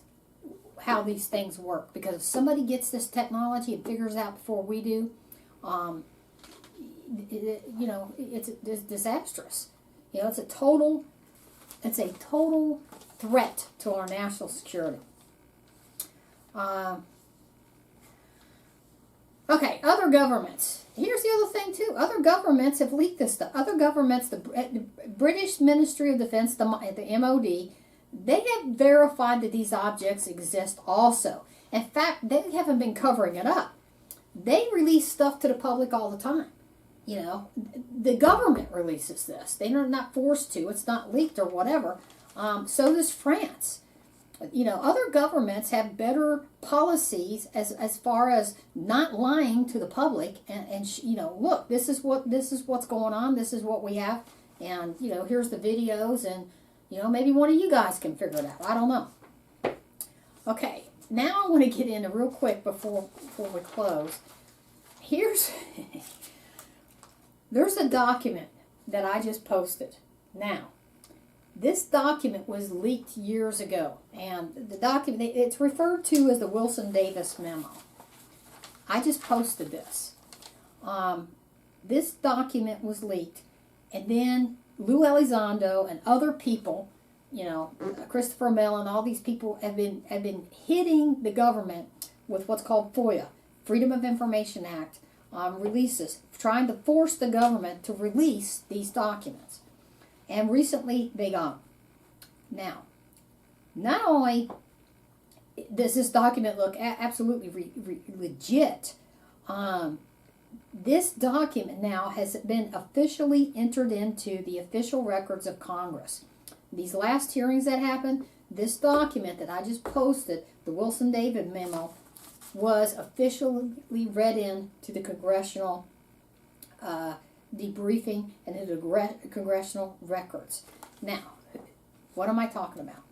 how these things work. Because if somebody gets this technology and figures out before we do, it's disastrous. It's a total threat to our national security. Okay, other governments. Here's the other thing too. Other governments have leaked this stuff. Other governments, the British Ministry of Defense, the MOD, they have verified that these objects exist also. In fact, they haven't been covering it up. They release stuff to the public all the time. The government releases this. They're not forced to. It's not leaked or whatever. So does France. Other governments have better policies as far as not lying to the public and look, this is what's going on. This is what we have, and here's the videos, and maybe one of you guys can figure it out. I don't know. Okay, now I want to get into real quick before we close. There's a document that I just posted. Now, this document was leaked years ago, and the document, it's referred to as the Wilson Davis memo. I just posted this. This document was leaked, and then Lou Elizondo and other people, Christopher Mellon, all these people have been hitting the government with what's called FOIA, Freedom of Information Act, releases, trying to force the government to release these documents. And recently they got them. Now, not only does this document look absolutely legit, this document now has been officially entered into the official records of Congress. These last hearings that happened, this document that I just posted, the Wilson Davis memo, was officially read in to the congressional debriefing and the congressional records. Now, what am I talking about?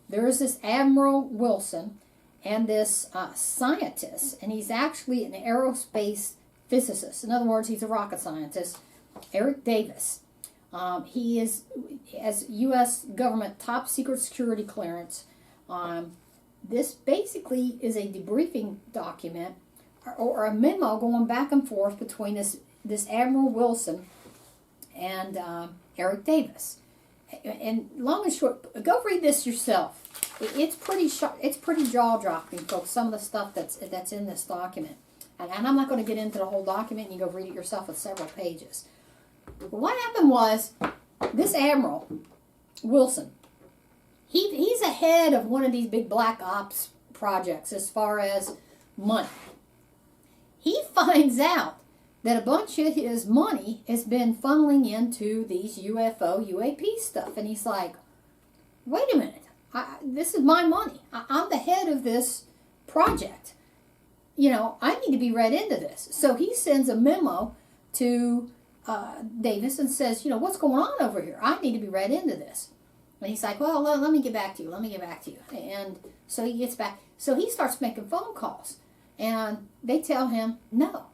There is this Admiral Wilson and this scientist, and he's actually an aerospace physicist. In other words, he's a rocket scientist, Eric Davis. He has U.S. government top secret security clearance. This basically is a debriefing document or a memo going back and forth between this Admiral Wilson and Eric Davis. And long and short, go read this yourself. It's pretty jaw-dropping, folks, some of the stuff that's in this document. And I'm not going to get into the whole document. You go read it yourself. It's several pages. But what happened was, this Admiral Wilson, He's ahead of one of these big black ops projects as far as money. He finds out that a bunch of his money has been funneling into these UFO, UAP stuff. And he's like, wait a minute, this is my money. I'm the head of this project. I need to be read into this. So he sends a memo to Davis and says, what's going on over here? I need to be read into this. And he's like, well, let me get back to you. And so he gets back. So he starts making phone calls. And they tell him, no,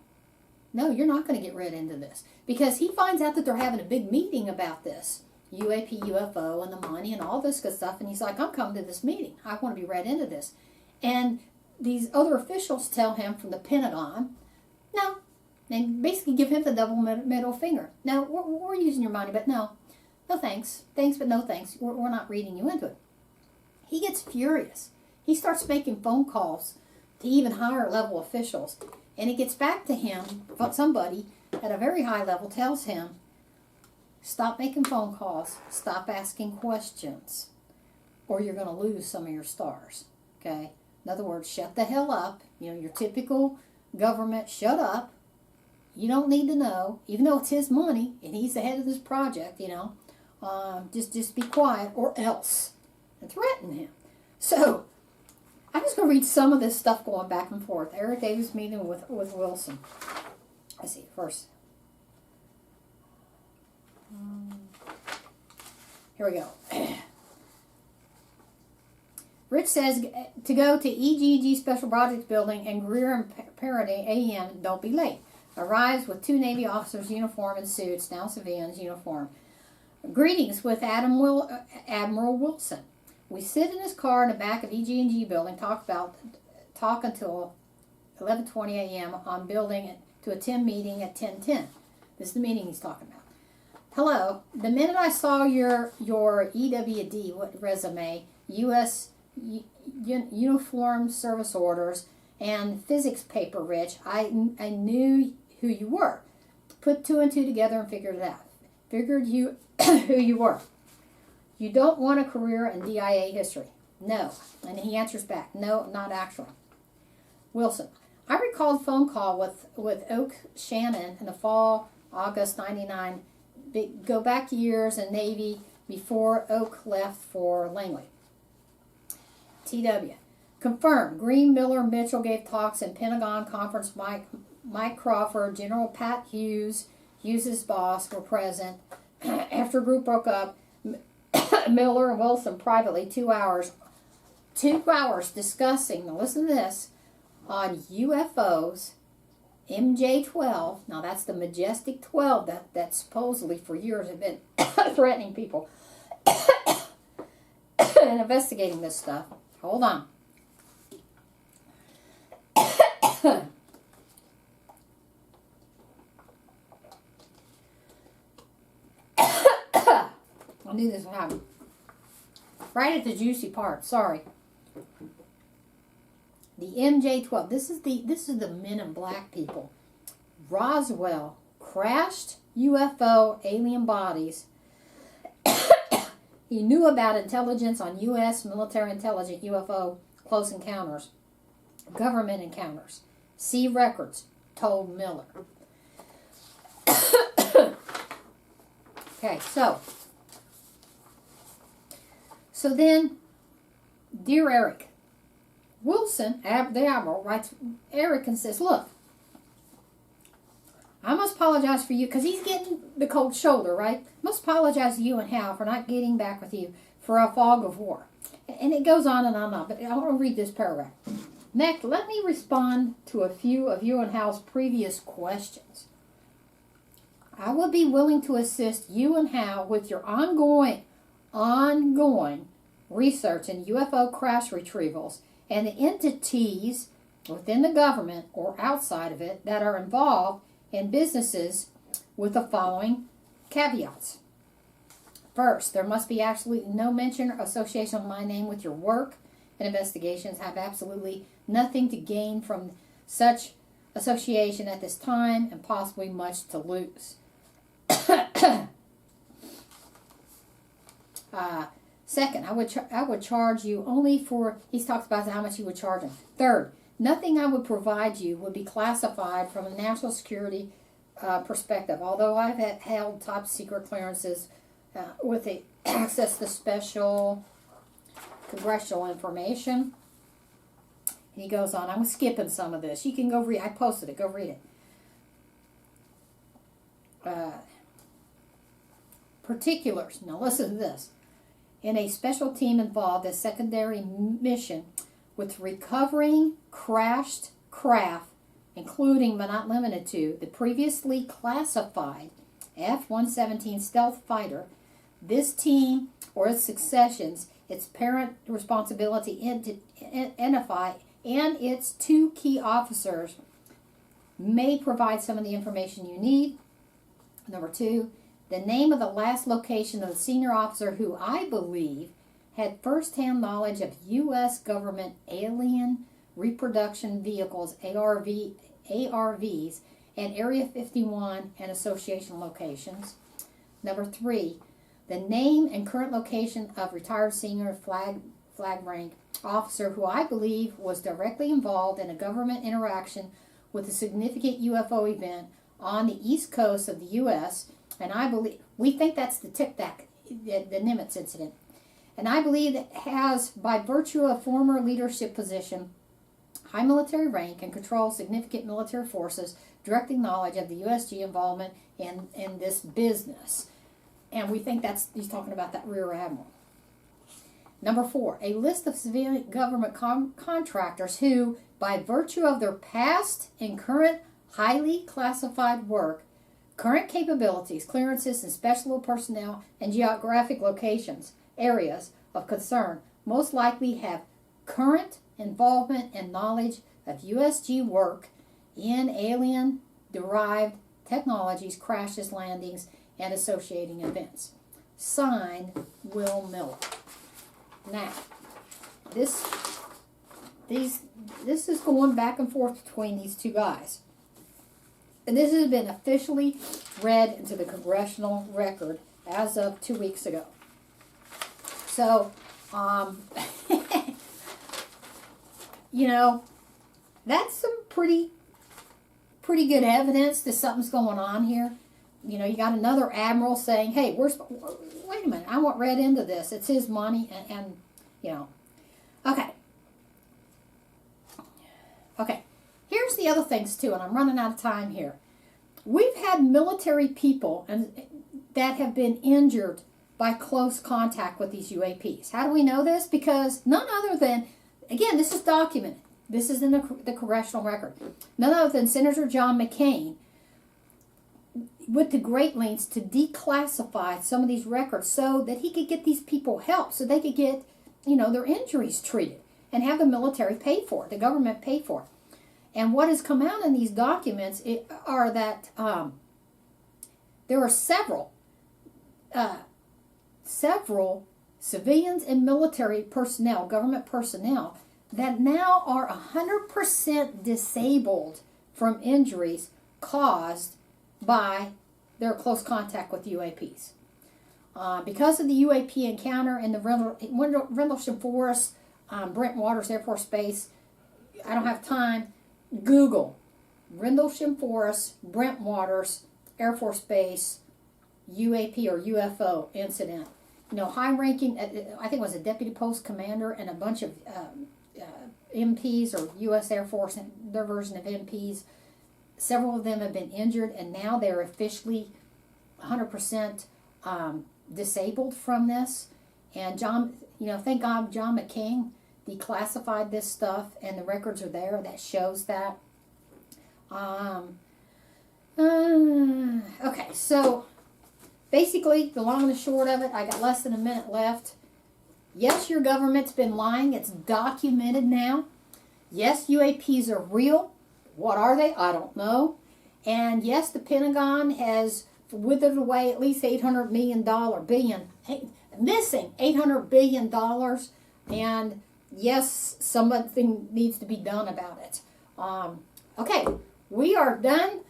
you're not going to get read into this. Because he finds out that they're having a big meeting about this. UAP, UFO, and the money and all this good stuff. And he's like, I'm coming to this meeting. I want to be read into this. And these other officials tell him from the Pentagon, no. They basically give him the double middle finger. No, we're using your money, but no thanks. Thanks, but no thanks. We're not reading you into it. He gets furious. He starts making phone calls to even higher level officials. And it gets back to him, somebody at a very high level tells him, stop making phone calls, stop asking questions, or you're going to lose some of your stars. Okay? In other words, shut the hell up. Your typical government, shut up. You don't need to know, even though it's his money and he's the head of this project, just be quiet or else. And threaten him. So, I'm just going to read some of this stuff going back and forth. Eric Davis meeting with Wilson. Let's see, first. Here we go. Rich says to go to EGG Special Projects Building and Greer and Parody AM, don't be late. Arrives with 2 Navy officers uniform and suits, now civilians uniform. Greetings with Admiral Wilson. We sit in his car in the back of EG&G building, talk until 11:20 a.m. on building to attend meeting at 10:10. This is the meeting he's talking about. Hello. The minute I saw your EWD resume, U.S. Uniform Service Orders, and physics paper, Rich, I knew who you were. Put 2 and 2 together and figured it out. Figured you who you were. You don't want a career in DIA history. No. And he answers back, no, not actually. Wilson, I recalled a phone call with Oak Shannon in the fall, August 99. Go back years in Navy before Oak left for Langley. TW. Confirmed. Green, Miller, Mitchell gave talks in Pentagon Conference. Mike Crawford, General Pat Hughes' boss, were present. After group broke up, Miller and Wilson privately 2 hours discussing, now listen to this, on UFOs, MJ-12, now that's the Majestic 12 that supposedly for years have been threatening people and investigating this stuff. Hold on. I knew this would happen. Right at the juicy part. Sorry. The MJ-12. This is the Men in Black people. Roswell crashed UFO alien bodies. He knew about intelligence on U.S. military intelligence UFO close encounters, government encounters. See records. Told Miller. Okay, so then, dear Eric, Wilson, the Admiral, writes Eric and says, look, I must apologize for you, because he's getting the cold shoulder, right? I must apologize to you and Hal for not getting back with you for a fog of war. And it goes on and on and on, but I want to read this paragraph. Next, let me respond to a few of you and Hal's previous questions. I would be willing to assist you and Hal with your ongoing research in UFO crash retrievals and the entities within the government or outside of it that are involved in businesses with the following caveats. First, there must be absolutely no mention or association of my name with your work, and investigations have absolutely nothing to gain from such association at this time and possibly much to lose. Second, I would charge you only for, he talks about how much he would charge him. Third, nothing I would provide you would be classified from a national security perspective. Although I've held top secret clearances with the access to special congressional information. And he goes on. I'm skipping some of this. You can go read. I posted it. Go read it. Particulars. Now listen to this. In a special team involved a secondary mission with recovering crashed craft, including but not limited to the previously classified F-117 stealth fighter. This team or its successions, its parent responsibility to identify, and its two key officers may provide some of the information you need. Number two, the name of the last location of the senior officer who I believe had first-hand knowledge of U.S. government alien reproduction vehicles, ARVs, and Area 51 and association locations. Number three, the name and current location of retired senior flag rank officer who I believe was directly involved in a government interaction with a significant UFO event on the east coast of the U.S., and we think that's the Tic Tac, the Nimitz incident. And I believe it has, by virtue of former leadership position, high military rank, and control significant military forces, directing knowledge of the USG involvement in this business. And we think he's talking about that Rear Admiral. Number four, a list of civilian government contractors who, by virtue of their past and current highly classified work, current capabilities, clearances, and special personnel and geographic locations, areas of concern, most likely have current involvement and knowledge of USG work in alien-derived technologies, crashes, landings, and associating events. Signed, Will Miller. Now, this is going back and forth between these two guys. And this has been officially read into the congressional record as of 2 weeks ago. So, you know, that's some pretty good evidence that something's going on here. You know, you got another admiral saying, hey, wait a minute, I want read into this. It's his money, and you know. Okay. Here's the other things, too, and I'm running out of time here. We've had military people that have been injured by close contact with these UAPs. How do we know this? Because none other than, again, this is documented. This is in the congressional record. None other than Senator John McCain went to great lengths to declassify some of these records so that he could get these people help, so they could get, their injuries treated and have the military pay for it, the government pay for it. And what has come out in these documents are that there are several civilians and military personnel, government personnel, that now are 100% disabled from injuries caused by their close contact with UAPs. Because of the UAP encounter in the Rendlesham Forest, Brent Waters Air Force Base, I don't have time, Google Rendlesham Forest, Brent Waters Air Force Base, UAP or UFO incident. High-ranking, I think it was a deputy post commander and a bunch of MPs or U.S. Air Force, their version of MPs. Several of them have been injured, and now they're officially 100% disabled from this. And thank God John McCain declassified this stuff, and the records are there that shows that. Okay, so basically, the long and the short of it, I got less than a minute left. Yes, your government's been lying. It's documented now. Yes, UAPs are real. What are they? I don't know. And yes, the Pentagon has withered away at least $800 missing $800 billion. And yes, something needs to be done about it. Okay, we are done.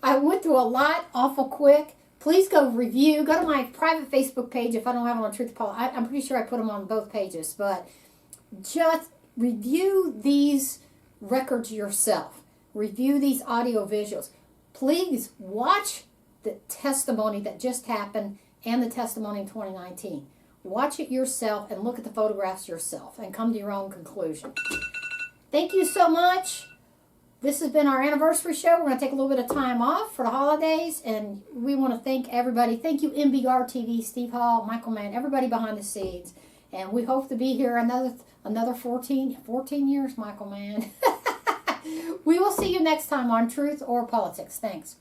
I went through a lot awful quick, Please go review. Go to my private Facebook page if I don't have them on Truth Paul. I'm pretty sure I put them on both pages. But just review these records yourself. Review these audio visuals. Please watch the testimony that just happened and the testimony in 2019. Watch it yourself and look at the photographs yourself and come to your own conclusion. Thank you so much. This has been our anniversary show. We're going to take a little bit of time off for the holidays, and we want to thank everybody. Thank you, MBR TV, Steve Hall, Michael Mann, everybody behind the scenes. And we hope to be here another 14 years, Michael Mann. We will see you next time on Truth or Politics. Thanks.